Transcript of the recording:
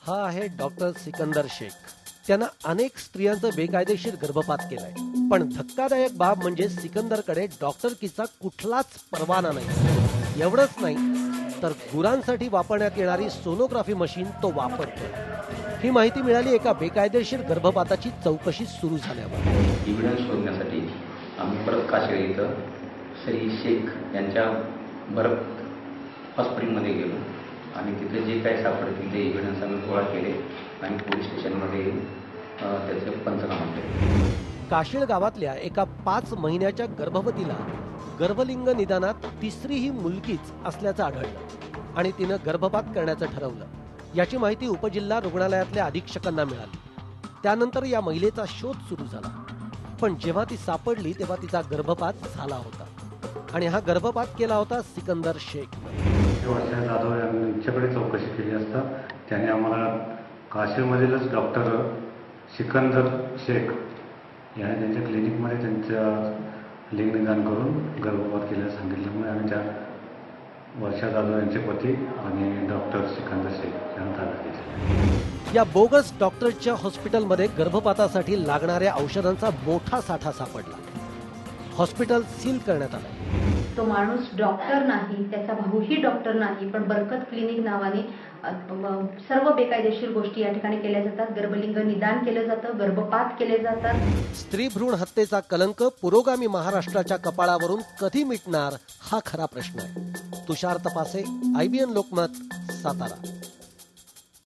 हा आहे डॉक्टर सिकंदर शेख. त्यानं अनेक स्त्रियांचा बेकायदेशीर गर्भपात केलाय. पण धक्कादायक बाब म्हणजे सिकंदरकडे डॉक्टरकीचा कुठलाच परवाना नाही. एवढंच नाही तर गुरांसाठी वापरण्यात येणारी सोनोग्राफी मशीन तो वापरतो. ही माहिती मिळाली एका बेकायदेशीर गर्भपाताची चौकशी सुरू झाल्यावर. एव्हिडन्स शोधण्यासाठी आम्ही परत काशीळ इथं श्री शेख यांच्या भरत हॉस्पिटलमध्ये गेलो आणि तिथे जे काही सापडतील ते एव्हिडन्स आम्ही गोळा केले आणि पोलीस स्टेशनमध्ये त्याचे पंचनामा केले. काशीळ गावातल्या एका 5 महिन्याच्या गर्भवतीला गर्भलिंग निदानात तिसरी ही मुलगीच असल्याचं आढळलं आणि तिनं गर्भपात करण्याचं ठरवलं. याची माहिती उपजिल्हा रुग्णालयातल्या अधीक्षकांना मिळाली. त्यानंतर या महिलेचा शोध सुरू झाला. पण जेव्हा ती सापडली तेव्हा तिचा गर्भपात झाला होता आणि हा गर्भपात केला होता सिकंदर शेखनं. वर्षा जाधव यांच्याकडे चौकशी केली असता त्याने आम्हाला काशीळमधीलच डॉक्टर सिकंदर शेख याने त्यांच्या क्लिनिकमध्ये त्यांच्या लिंग निदान करून गर्भपात केल्याचं सांगितल्यामुळे आम्ही त्या वर्षा जाधव यांचे पती आणि डॉक्टर सिकंदर शेख यांना ताब्यात घेतले. या बोगस डॉक्टरच्या हॉस्पिटलमध्ये गर्भपातासाठी लागणाऱ्या औषधांचा मोठा साठा सापडला. हॉस्पिटल सील करण्यात आलं. तो माणूस डॉक्टर नाही, त्याचा भाऊही डॉक्टर नाही, पण बरकत क्लिनिक नावाने सर्व बेकायदेशीर गोष्टी या ठिकाणी केल्या जातात. गर्भलिंग निदान केलं जातं, गर्भपात केले जातात. स्त्री भ्रूण हत्येचा कलंक पुरोगामी महाराष्ट्राच्या कपाळावरून कधी मिटणार हा खरा प्रश्न आहे. तुषार तपासे, IBN लोकमत, सातारा.